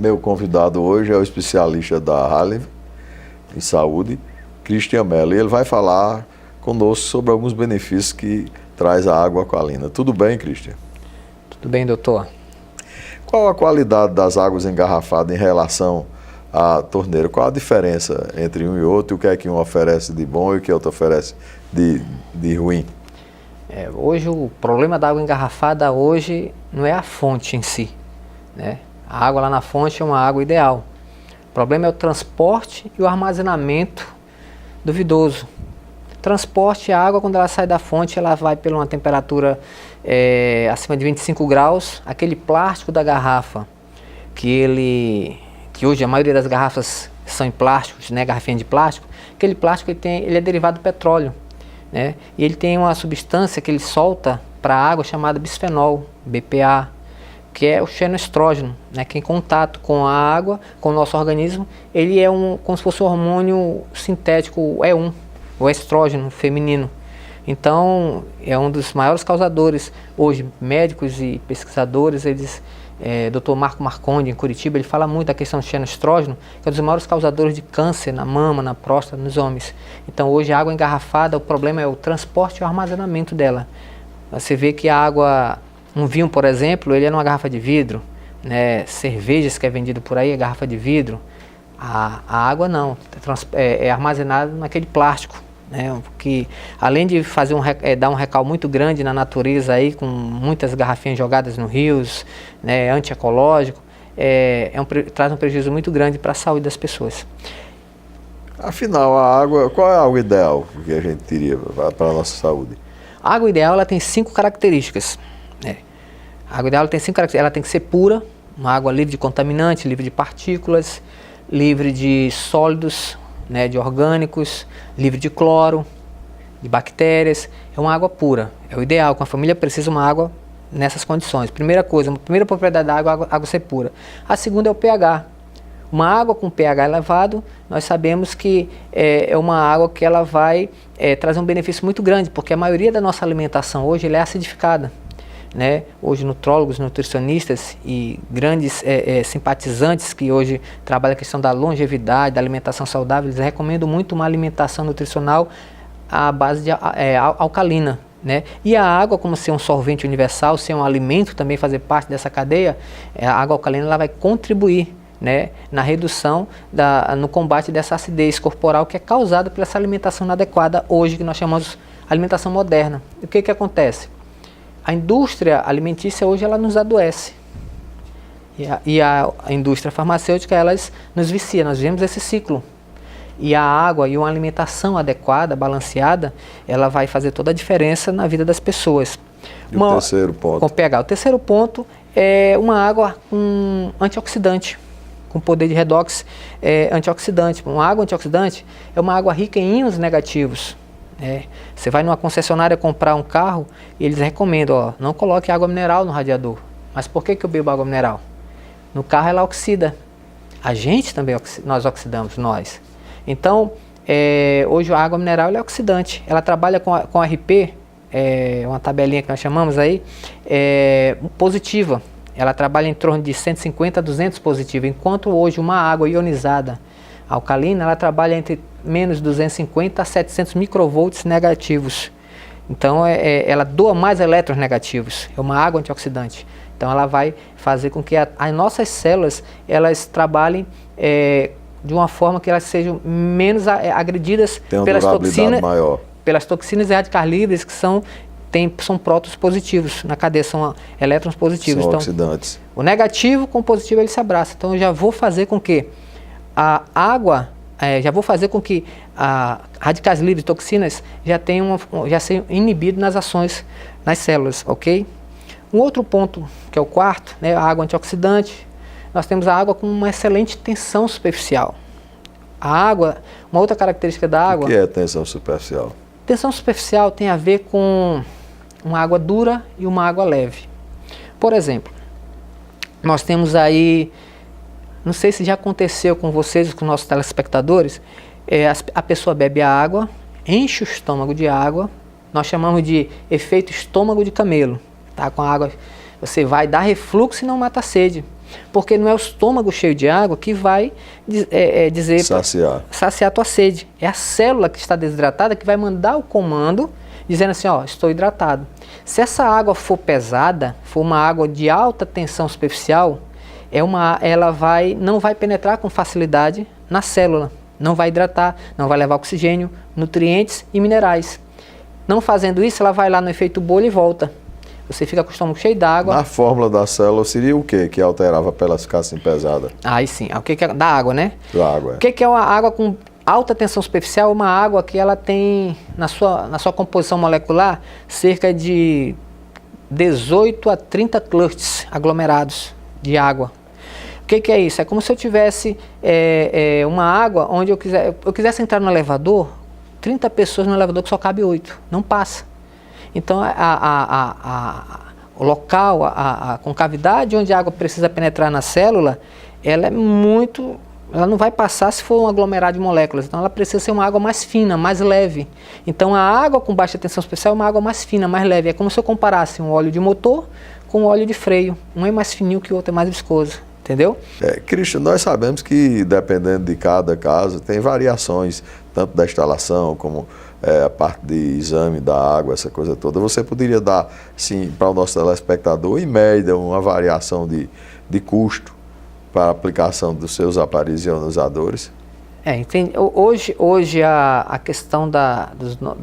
meu convidado hoje é o especialista da Halev em saúde, Cristian Mello, e ele vai falar conosco sobre alguns benefícios que traz a água alcalina. Tudo bem, Cristian? Tudo bem, doutor. Qual a qualidade das águas engarrafadas em relação à torneira? Qual a diferença entre um e outro? O que é que um oferece de bom e o que outro oferece de ruim? Hoje o problema da água engarrafada hoje não é a fonte em si, né? A água lá na fonte é uma água ideal. O problema é o transporte e o armazenamento duvidoso. Transporte, a água quando ela sai da fonte, ela vai por uma temperatura acima de 25 graus. Aquele plástico da garrafa, que hoje a maioria das garrafas são em plásticos, né, garrafinha de plástico, aquele plástico ele é derivado do petróleo, né, e ele tem uma substância que ele solta para a água chamada bisfenol, BPA, que é o xenoestrógeno, né, que em contato com a água, com o nosso organismo, ele é como se fosse um hormônio sintético, E1, o estrógeno feminino. Então, é um dos maiores causadores. Hoje, médicos e pesquisadores, Dr. Marco Marconde, em Curitiba, ele fala muito da questão do xenoestrógeno, que é um dos maiores causadores de câncer na mama, na próstata, nos homens. Então, hoje, a água engarrafada, o problema é o transporte e o armazenamento dela. Você vê que a água, um vinho, por exemplo, ele é numa garrafa de vidro, né? Cervejas que é vendido por aí é garrafa de vidro. A água não, é armazenada naquele plástico, né? Que além de fazer dar um recalque muito grande na natureza aí, com muitas garrafinhas jogadas no rios, né, antiecológico, traz um prejuízo muito grande para a saúde das pessoas. Afinal, a água, qual é a água ideal que a gente teria para a nossa saúde? A água ideal ela tem 5 características. Né? A água ideal ela tem 5 características. Ela tem que ser pura, uma água livre de contaminantes, livre de partículas, livre de sólidos, né, de orgânicos, livre de cloro, de bactérias. É uma água pura. É o ideal, quando a família precisa de uma água nessas condições. Primeira coisa, a primeira propriedade da água, a água ser pura. A segunda é o pH. Uma água com pH elevado, nós sabemos que é uma água que ela vai trazer um benefício muito grande, porque a maioria da nossa alimentação hoje ela é acidificada. Né? Hoje nutrólogos, nutricionistas e grandes simpatizantes que hoje trabalham a questão da longevidade, da alimentação saudável, eles recomendam muito uma alimentação nutricional à base de alcalina. Né? E a água, como ser um solvente universal, ser um alimento também fazer parte dessa cadeia, a água alcalina ela vai contribuir, né, na redução, no combate dessa acidez corporal que é causada por essa alimentação inadequada hoje, que nós chamamos de alimentação moderna. E o que acontece? A indústria alimentícia hoje ela nos adoece e a indústria farmacêutica elas nos vicia, nós vemos esse ciclo. E a água e uma alimentação adequada, balanceada, ela vai fazer toda a diferença na vida das pessoas. E o terceiro ponto? Com pH. O terceiro ponto é uma água antioxidante, com poder de redox antioxidante. Uma água antioxidante é uma água rica em íons negativos. Você vai numa concessionária comprar um carro e eles recomendam, não coloque água mineral no radiador. Mas por que eu bebo água mineral? No carro ela oxida. A gente também, nós oxidamos, nós. Então, hoje a água mineral ela é oxidante. Ela trabalha com RP, uma tabelinha que nós chamamos aí, positiva. Ela trabalha em torno de 150 a 200 positiva, enquanto hoje uma água ionizada alcalina, ela trabalha entre menos 250 a 700 microvolts negativos. Então, ela doa mais elétrons negativos. É uma água antioxidante. Então, ela vai fazer com que as nossas células, elas trabalhem de uma forma que elas sejam menos agredidas pelas toxinas e radicais livres, que são prótons positivos. Na cadeia são elétrons positivos. São então, oxidantes. O negativo com o positivo ele se abraça. Então, eu já vou fazer com que a água, radicais livres, toxinas, já sejam inibidos nas ações, nas células, ok? Um outro ponto, que é o quarto, né, a água antioxidante, nós temos a água com uma excelente tensão superficial. A água, uma outra característica da água... O que é tensão superficial? Tensão superficial tem a ver com uma água dura e uma água leve. Por exemplo, nós temos aí... Não sei se já aconteceu com vocês, com nossos telespectadores, a pessoa bebe a água, enche o estômago de água, nós chamamos de efeito estômago de camelo. Tá? Com a água você vai dar refluxo e não mata a sede. Porque não é o estômago cheio de água que vai dizer saciar a tua sede. É a célula que está desidratada que vai mandar o comando dizendo assim, ó, estou hidratado. Se essa água for pesada, for uma água de alta tensão superficial, ela não vai penetrar com facilidade na célula, não vai hidratar, não vai levar oxigênio, nutrientes e minerais. Não fazendo isso, ela vai lá no efeito bolha e volta. Você fica com o estômago cheio d'água. Na fórmula da célula seria o que alterava para ela ficar assim pesada? Aí sim, o que é da água, né? Da água. O que é uma água com alta tensão superficial? Uma água que ela tem na sua composição molecular cerca de 18 a 30 clusters aglomerados de água. O que é isso? É como se eu tivesse uma água onde eu quisesse entrar no elevador, 30 pessoas no elevador que só cabe 8, não passa. Então o local, a concavidade onde a água precisa penetrar na célula, ela não vai passar se for um aglomerado de moléculas, então ela precisa ser uma água mais fina, mais leve. Então a água com baixa tensão superficial é uma água mais fina, mais leve. É como se eu comparasse um óleo de motor com um óleo de freio. Um é mais fininho que o outro é mais viscoso. Entendeu? Cristian, nós sabemos que dependendo de cada caso, tem variações, tanto da instalação como a parte de exame da água, essa coisa toda. Você poderia dar, sim, para o nosso telespectador, em média, uma variação de custo para a aplicação dos seus aparelhos ionizadores? Hoje a questão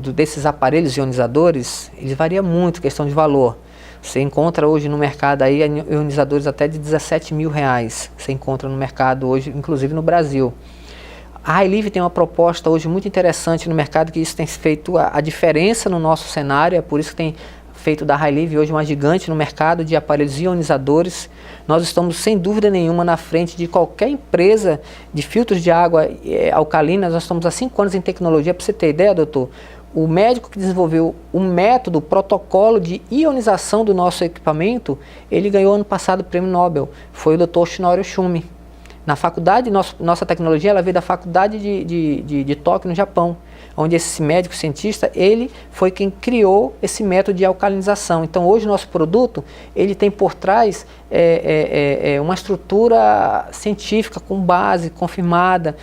desses aparelhos ionizadores, eles varia muito, questão de valor. Você encontra hoje no mercado aí ionizadores até de R$17.000. Você encontra no mercado hoje, inclusive no Brasil. A High-Live tem uma proposta hoje muito interessante no mercado, que isso tem feito a diferença no nosso cenário. É por isso que tem feito da High-Live hoje uma gigante no mercado de aparelhos ionizadores. Nós estamos, sem dúvida nenhuma, na frente de qualquer empresa de filtros de água alcalina. Nós estamos há 5 anos em tecnologia. Para você ter ideia, doutor, o médico que desenvolveu o método, o protocolo de ionização do nosso equipamento, ele ganhou ano passado o prêmio Nobel. Foi o Dr. Yoshinori Oshumi. Na faculdade, nossa tecnologia, ela veio da faculdade de Tóquio, no Japão, onde esse médico cientista, ele foi quem criou esse método de alcalinização. Então, hoje, nosso produto, ele tem por trás uma estrutura científica com base confirmada.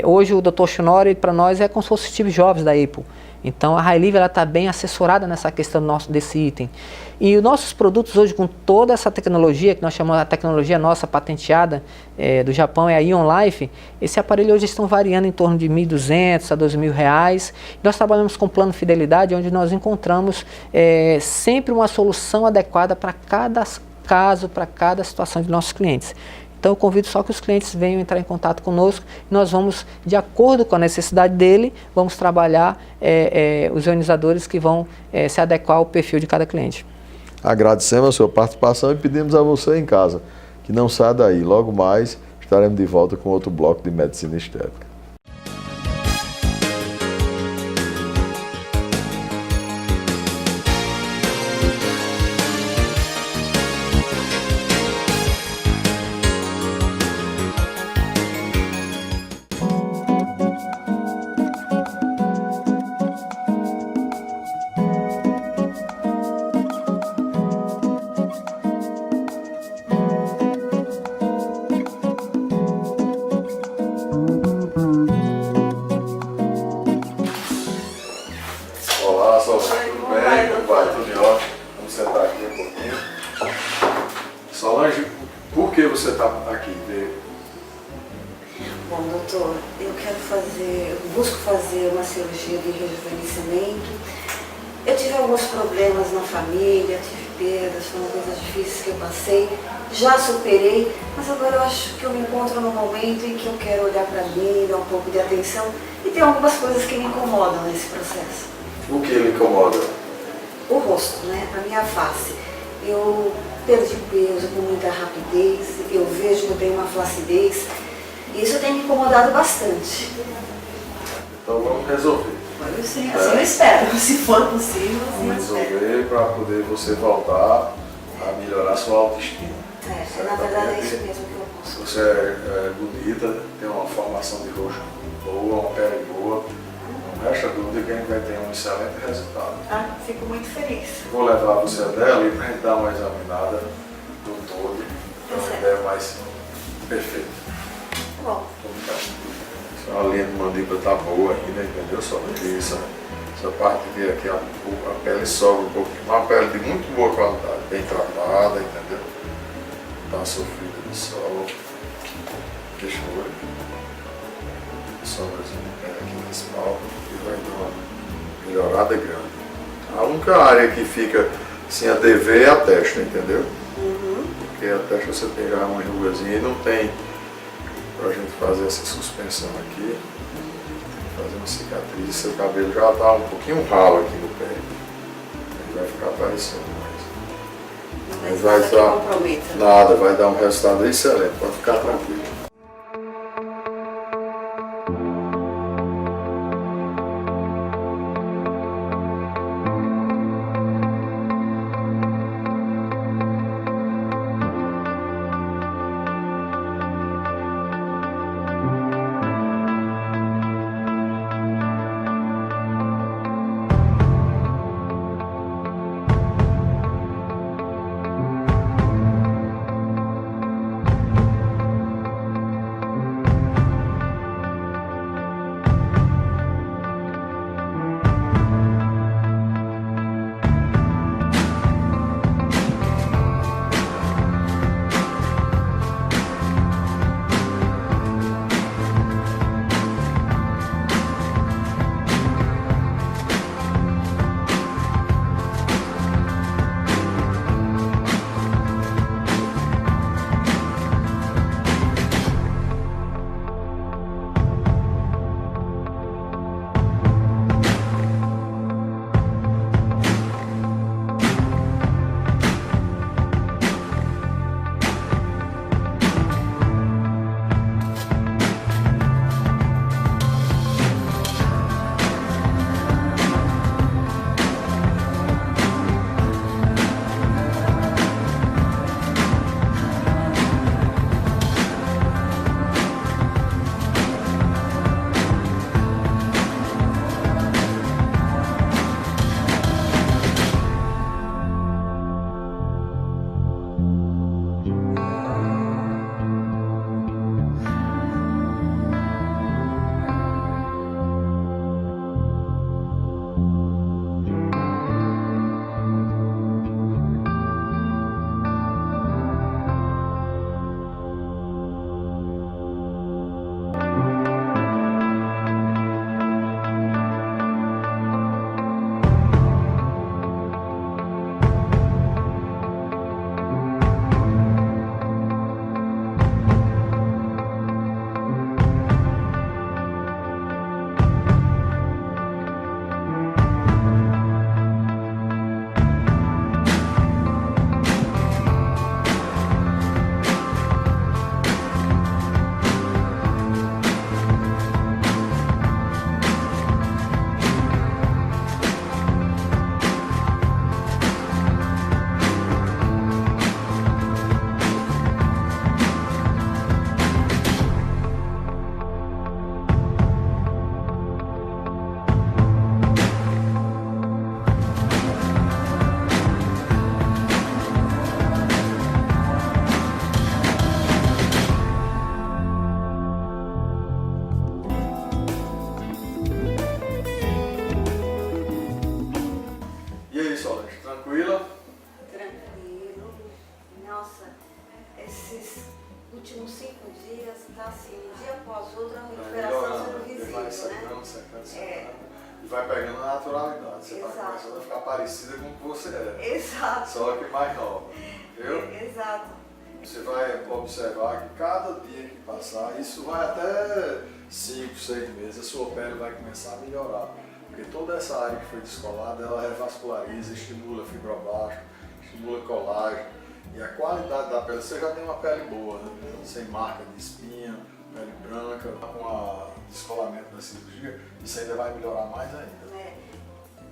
Hoje, o Dr. Yoshinori, para nós, é como se fosse o Steve Jobs da Apple. Então, a High-Live está bem assessorada nessa questão desse item. E os nossos produtos hoje, com toda essa tecnologia, que nós chamamos a tecnologia nossa patenteada do Japão, é a Ion Life, esse aparelho hoje estão variando em torno de R$1.200 a R$2.000. Nós trabalhamos com plano fidelidade, onde nós encontramos sempre uma solução adequada para cada caso, para cada situação de nossos clientes. Então eu convido só que os clientes venham entrar em contato conosco e nós vamos, de acordo com a necessidade dele, vamos trabalhar os ionizadores que vão se adequar ao perfil de cada cliente. Agradecemos a sua participação e pedimos a você em casa que não saia daí. Logo mais estaremos de volta com outro bloco de Medicina Estética. Solange, por que você está aqui? Bom, doutor, eu busco fazer uma cirurgia de rejuvenescimento. Eu tive alguns problemas na família, tive perdas, foram coisas difíceis que eu passei, já superei, mas agora eu acho que eu me encontro num momento em que eu quero olhar para mim, dar um pouco de atenção, e tem algumas coisas que me incomodam nesse processo. O que lhe incomoda? O rosto, né? A minha face. Eu perdi peso com muita rapidez, eu vejo que eu tenho uma flacidez, e isso tem me incomodado bastante. Então vamos resolver. Assim eu espero, se for possível, assim eu espero. Resolver para poder você voltar a melhorar a sua autoestima. Na verdade é isso mesmo que eu busco. Você é bonita, tem uma formação de rosto boa, uma pele boa. Não resta dúvida que a gente vai ter um excelente resultado. Fico muito feliz. Vou levar você até ali para a gente dar uma examinada do todo. ter uma ideia mais perfeita. Bom. A linha de mandíbula tá boa ainda, entendeu? Só que essa parte aqui a pele sobra um pouco, uma pele de muito boa qualidade, bem tratada, entendeu? Tá sofrida de sol. Deixa eu ver. Sobrazinho de pele aqui nesse palco e vai dar uma melhorada grande. A única área que fica sem a dever é a testa, entendeu? Porque a testa você tem já uma rugazinha e não tem pra gente fazer essa suspensão aqui, fazer uma cicatriz, seu cabelo já tá um pouquinho ralo aqui no pé, ele vai ficar aparecendo mais. Mas vai dar nada, vai dar um resultado excelente, pode ficar tranquilo. Tranquila? Tranquilo. Nossa, esses últimos 5 dias está assim, um dia após outro, a recuperação sendo visível, vai né? secando. E vai pegando a naturalidade. Você está começando a ficar parecida com o que você era. Exato. Só que mais nova. Viu? Exato. Você vai observar que cada dia que passar, isso vai até 5, 6 meses, a sua pele vai começar a melhorar. Porque toda essa área que foi descolada, ela revasculariza, estimula fibroblasto, estimula colágeno. E a qualidade da pele, você já tem uma pele boa, né? Sem marca de espinha, pele branca, com o descolamento da cirurgia, isso ainda vai melhorar mais ainda.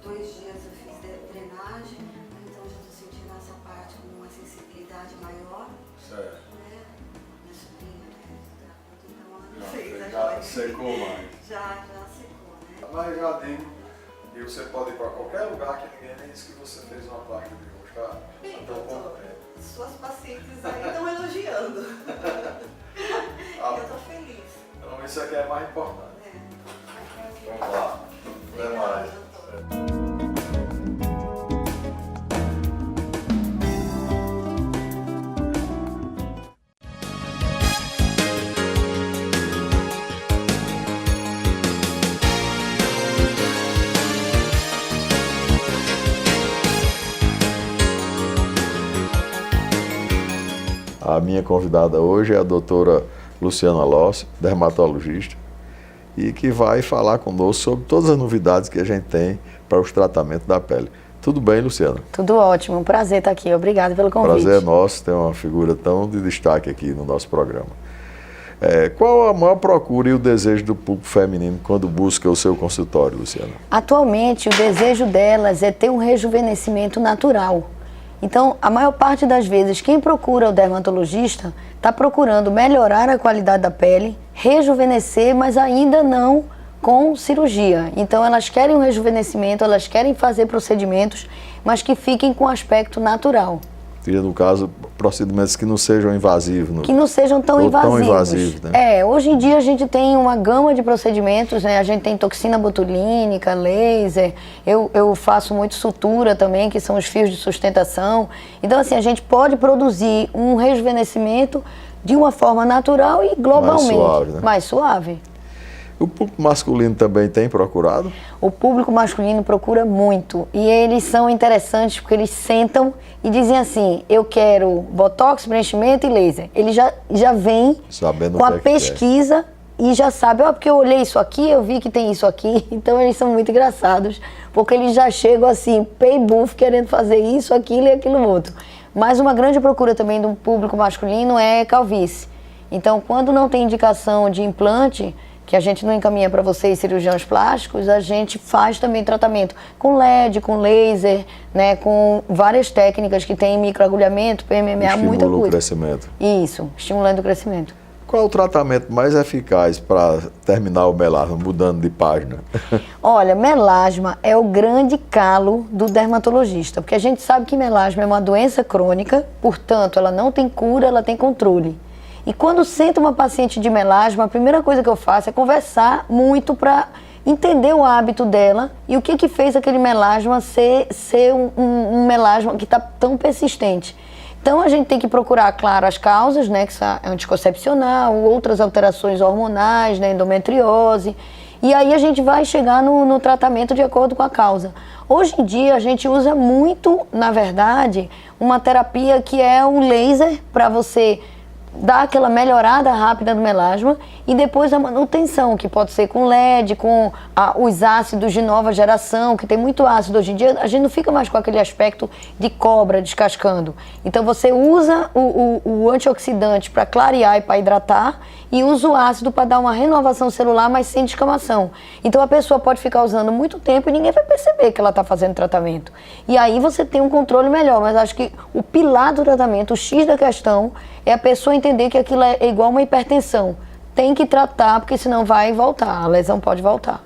2 dias eu fiz drenagem, então já estou sentindo essa parte com uma sensibilidade maior. Certo. Minha sobrinha, Já secou mais. Já secou, né? Mas já digo, e você pode ir para qualquer lugar que ninguém nem disse que você fez uma plástica de rosto, tá? Então, Suas pacientes aí estão elogiando. Eu tô feliz. Então isso aqui é mais importante. É. Vamos lá. Até mais. A minha convidada hoje é a doutora Luciana Lossi, dermatologista, e que vai falar conosco sobre todas as novidades que a gente tem para os tratamentos da pele. Tudo bem, Luciana? Tudo ótimo, um prazer estar aqui, obrigada pelo convite. Prazer é nosso ter uma figura tão de destaque aqui no nosso programa. Qual a maior procura e o desejo do público feminino quando busca o seu consultório, Luciana? Atualmente, o desejo delas é ter um rejuvenescimento natural. Então, a maior parte das vezes, quem procura o dermatologista está procurando melhorar a qualidade da pele, rejuvenescer, mas ainda não com cirurgia. Então, elas querem um rejuvenescimento, elas querem fazer procedimentos, mas que fiquem com aspecto natural. Seria, no caso, procedimentos que não sejam invasivos. Que não sejam tão invasivos. Tão invasivos, né? Hoje em dia a gente tem uma gama de procedimentos, né? A gente tem toxina botulínica, laser, eu faço muito sutura também, que são os fios de sustentação. Então, assim, a gente pode produzir um rejuvenescimento de uma forma natural e globalmente mais suave, né? Mais suave. O público masculino também tem procurado? O público masculino procura muito e eles são interessantes porque eles sentam e dizem assim, eu quero botox, preenchimento e laser. Ele já vem sabendo com a pesquisa e já sabe, porque eu olhei isso aqui, eu vi que tem isso aqui. Então eles são muito engraçados porque eles já chegam assim, pay buff, querendo fazer isso, aquilo e aquilo outro. Mas uma grande procura também do público masculino é calvície. Então quando não tem indicação de implante, que a gente não encaminha para vocês cirurgiões plásticos, a gente faz também tratamento com LED, com laser, né, com várias técnicas que tem microagulhamento, PMMA, muita coisa. Estimula o crescimento. Isso, estimulando o crescimento. Qual é o tratamento mais eficaz para terminar o melasma, mudando de página? Olha, melasma é o grande calo do dermatologista, porque a gente sabe que melasma é uma doença crônica, portanto, ela não tem cura, ela tem controle. E quando senta uma paciente de melasma, a primeira coisa que eu faço é conversar muito para entender o hábito dela e o que fez aquele melasma ser um melasma que está tão persistente. Então a gente tem que procurar, claro, as causas, né, que é anticoncepcional, outras alterações hormonais, né, endometriose, e aí a gente vai chegar no tratamento de acordo com a causa. Hoje em dia a gente usa muito, na verdade, uma terapia que é um laser para você dar aquela melhorada rápida do melasma e depois a manutenção, que pode ser com LED, com os ácidos de nova geração, que tem muito ácido hoje em dia, a gente não fica mais com aquele aspecto de cobra descascando. Então você usa o antioxidante para clarear e para hidratar e usa o ácido para dar uma renovação celular, mas sem descamação. Então a pessoa pode ficar usando muito tempo e ninguém vai perceber que ela está fazendo tratamento. E aí você tem um controle melhor, mas acho que o pilar do tratamento, o X da questão, é a pessoa entender que aquilo é igual uma hipertensão. Tem que tratar, porque senão vai voltar, a lesão pode voltar.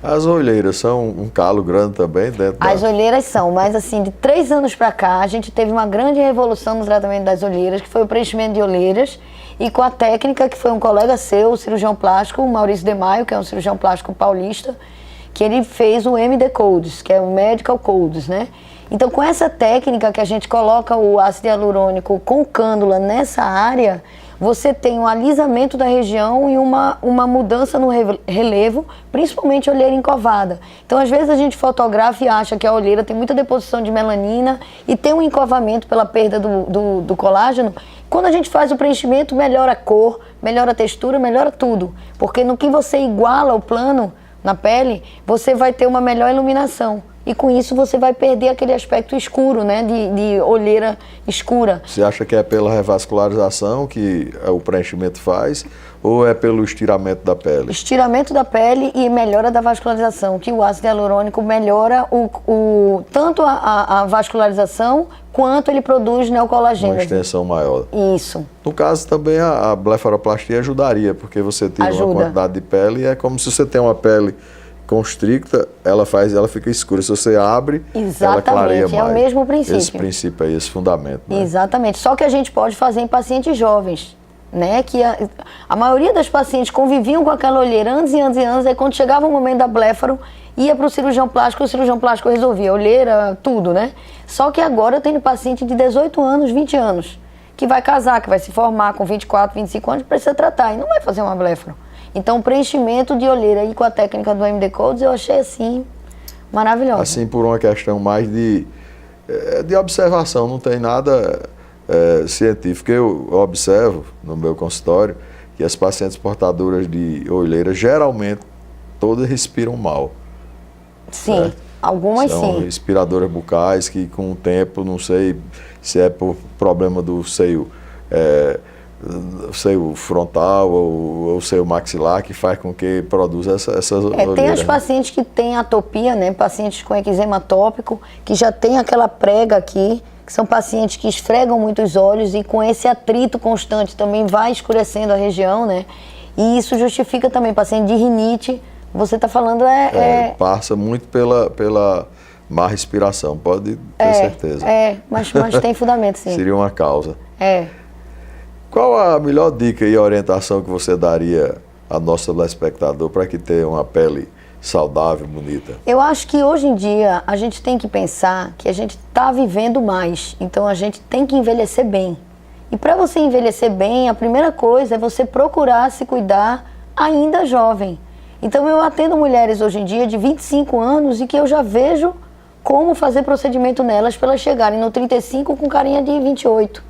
As olheiras são um calo grande também dentro As olheiras são, mas assim, de 3 anos para cá, a gente teve uma grande revolução no tratamento das olheiras, que foi o preenchimento de olheiras, e com a técnica que foi um colega seu, o cirurgião plástico, o Maurício de Maio, que é um cirurgião plástico paulista, que ele fez o MD Codes, que é o Medical Codes, né? Então, com essa técnica que a gente coloca o ácido hialurônico com cânula nessa área, você tem um alisamento da região e uma mudança no relevo, principalmente olheira encovada. Então, às vezes a gente fotografa e acha que a olheira tem muita deposição de melanina e tem um encovamento pela perda do colágeno. Quando a gente faz o preenchimento, melhora a cor, melhora a textura, melhora tudo. Porque no que você iguala o plano na pele, você vai ter uma melhor iluminação. E com isso você vai perder aquele aspecto escuro, né, de olheira escura. Você acha que é pela revascularização que o preenchimento faz ou é pelo estiramento da pele? Estiramento da pele e melhora da vascularização, que o ácido hialurônico melhora tanto a vascularização quanto ele produz neocolagênese. Uma extensão maior. Isso. No caso também a blefaroplastia ajudaria, porque você tira uma quantidade de pele e é como se você tem uma pele constricta, ela fica escura. Se você abre, Exatamente, ela clareia mais. é o mesmo princípio. Esse princípio aí, esse fundamento. Né? Exatamente. Só que a gente pode fazer em pacientes jovens, né? Que a maioria das pacientes conviviam com aquela olheira anos e anos e anos, aí quando chegava o momento da blefaro, ia para o cirurgião plástico resolvia olheira, tudo, né? Só que agora eu tenho paciente de 18 anos, 20 anos, que vai casar, que vai se formar com 24, 25 anos, precisa tratar e não vai fazer uma blefaro. Então, o preenchimento de olheira aí com a técnica do MD Codes eu achei assim maravilhoso. Assim, por uma questão mais de observação, não tem nada científico. Eu observo no meu consultório que as pacientes portadoras de olheira geralmente todas respiram mal. Sim, certo? algumas São sim. respiradoras bucais que com o tempo, não sei se é por problema do seio frontal ou seio maxilar que faz com que produza essas olheiras. Tem as pacientes que têm atopia, né? Pacientes com eczema atópico, que já tem aquela prega aqui, que são pacientes que esfregam muito os olhos e com esse atrito constante também vai escurecendo a região, né? E isso justifica também paciente de rinite. Você está falando passa muito pela má respiração, pode ter certeza. Mas tem fundamento, sim. Seria uma causa. É. Qual a melhor dica e orientação que você daria ao nosso telespectador para que tenha uma pele saudável, bonita? Eu acho que hoje em dia a gente tem que pensar que a gente está vivendo mais, então a gente tem que envelhecer bem. E para você envelhecer bem, a primeira coisa é você procurar se cuidar ainda jovem. Então eu atendo mulheres hoje em dia de 25 anos e que eu já vejo como fazer procedimento nelas para elas chegarem no 35 com carinha de 28.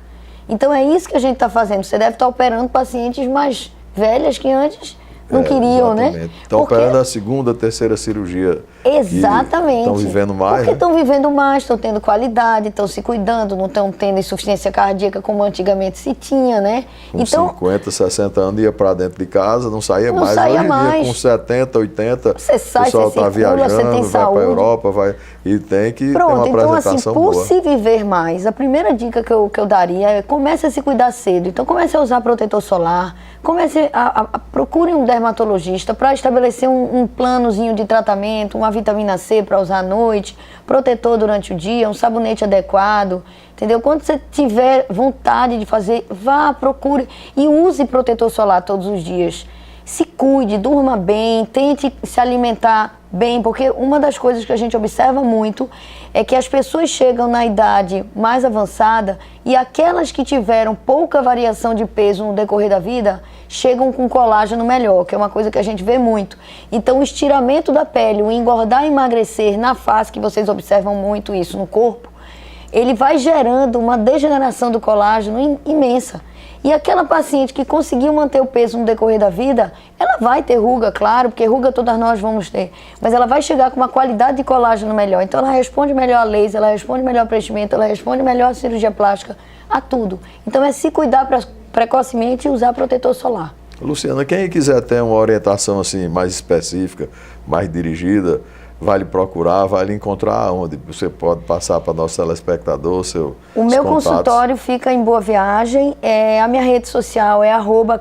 Então é isso que a gente está fazendo. Você deve estar operando pacientes mais velhas que antes não queriam, exatamente. né? Estão operando a segunda, terceira cirurgia. Exatamente. Estão vivendo mais. Porque estão vivendo mais, estão tendo qualidade, estão se cuidando, não estão tendo insuficiência cardíaca como antigamente se tinha, né? Com então, 50, 60 anos ia para dentro de casa, não saía Não mais. saía Hoje em mais. dia, com 70, 80, Você sai, o pessoal você está circula, você tem viajando, vai para a saúde. Europa, e tem que ter uma pronto, então apresentação assim, por boa. se viver mais, a primeira dica que eu daria é comece a se cuidar cedo. Então comece a usar protetor solar, comece procure um dermatologista para estabelecer um planozinho de tratamento, uma vitamina C para usar à noite, protetor durante o dia, um sabonete adequado, entendeu? Quando você tiver vontade de fazer, vá, procure e use protetor solar todos os dias. Se cuide, durma bem, tente se alimentar bem, porque uma das coisas que a gente observa muito é que as pessoas chegam na idade mais avançada e aquelas que tiveram pouca variação de peso no decorrer da vida chegam com colágeno melhor, que é uma coisa que a gente vê muito. Então o estiramento da pele, o engordar e emagrecer na face, que vocês observam muito isso no corpo, ele vai gerando uma degeneração do colágeno imensa. E aquela paciente que conseguiu manter o peso no decorrer da vida, ela vai ter ruga, claro, porque ruga todas nós vamos ter, mas ela vai chegar com uma qualidade de colágeno melhor. Então ela responde melhor a laser, ela responde melhor ao preenchimento, ela responde melhor à cirurgia plástica, a tudo. Então é se cuidar precocemente e usar protetor solar. Luciana, quem quiser ter uma orientação assim mais específica, mais dirigida, vai lhe procurar, vai lhe encontrar onde? Você pode passar para nosso telespectador, O meu consultório fica em Boa Viagem, a minha rede social é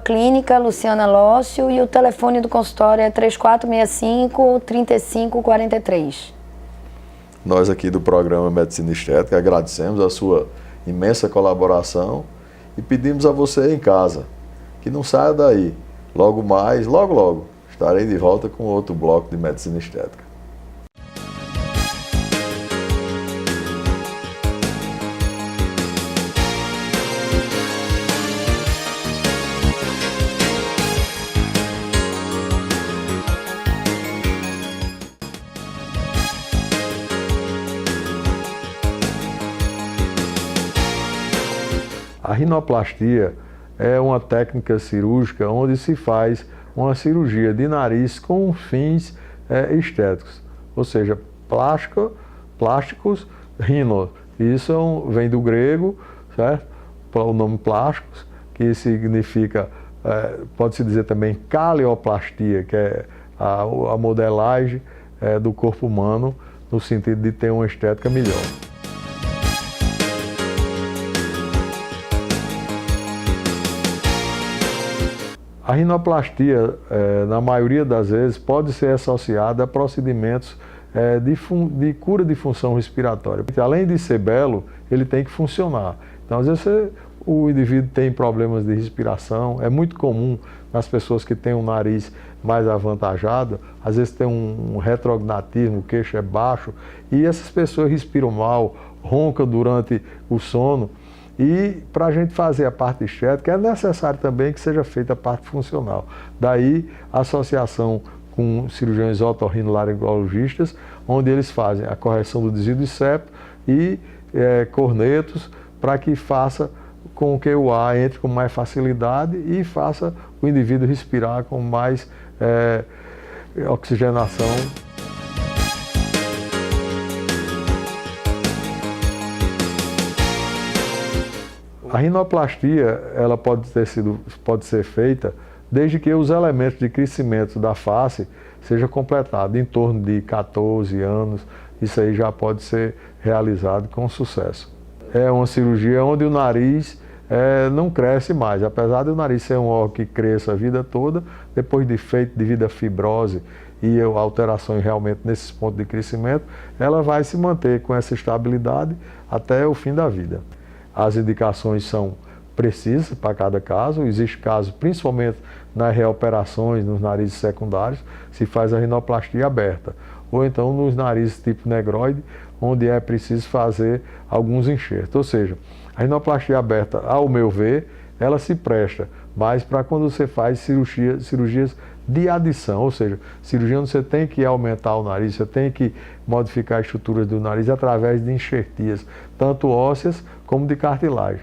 @clínica Luciana Lócio e o telefone do consultório é 3465-3543. Nós aqui do programa Medicina Estética agradecemos a sua imensa colaboração e pedimos a você em casa que não saia daí. Logo mais, logo, estarei de volta com outro bloco de Medicina Estética. A rinoplastia é uma técnica cirúrgica onde se faz uma cirurgia de nariz com fins estéticos, ou seja, plásticos, rino. Isso vem do grego, certo? O nome plásticos, que significa, pode-se dizer também caleoplastia, que é a modelagem do corpo humano no sentido de ter uma estética melhor. A rinoplastia, na maioria das vezes, pode ser associada a procedimentos de cura de função respiratória. Além de ser belo, ele tem que funcionar. Então, às vezes, o indivíduo tem problemas de respiração. É muito comum nas pessoas que têm um nariz mais avantajado, às vezes tem um retrognatismo, o queixo é baixo, e essas pessoas respiram mal, roncam durante o sono. E para a gente fazer a parte estética, é necessário também que seja feita a parte funcional. Daí a associação com cirurgiões otorrinolaringologistas, onde eles fazem a correção do desvio de septo e cornetos, para que faça com que o ar entre com mais facilidade e faça o indivíduo respirar com mais oxigenação. A rinoplastia, ela pode ser feita desde que os elementos de crescimento da face sejam completados em torno de 14 anos. Isso aí já pode ser realizado com sucesso. É uma cirurgia onde o nariz não cresce mais, apesar do nariz ser um órgão que cresça a vida toda, depois de feito devido à fibrose e alterações realmente nesses pontos de crescimento, ela vai se manter com essa estabilidade até o fim da vida. As indicações são precisas para cada caso. Existe casos, principalmente nas reoperações, nos narizes secundários, se faz a rinoplastia aberta. Ou então nos narizes tipo negroide, onde é preciso fazer alguns enxertos. Ou seja, a rinoplastia aberta, ao meu ver, ela se presta mais para quando você faz cirurgias de adição, ou seja, cirurgia onde você tem que aumentar o nariz, você tem que modificar a estrutura do nariz através de enxertias, tanto ósseas como de cartilagem.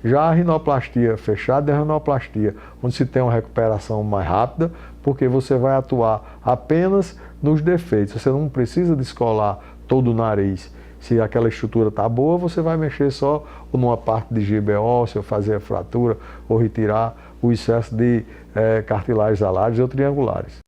Já a rinoplastia fechada é a rinoplastia, onde se tem uma recuperação mais rápida, porque você vai atuar apenas nos defeitos, você não precisa descolar todo o nariz. Se aquela estrutura está boa, você vai mexer só numa parte de giba óssea, fazer a fratura ou retirar o excesso de cartilagens alares ou triangulares.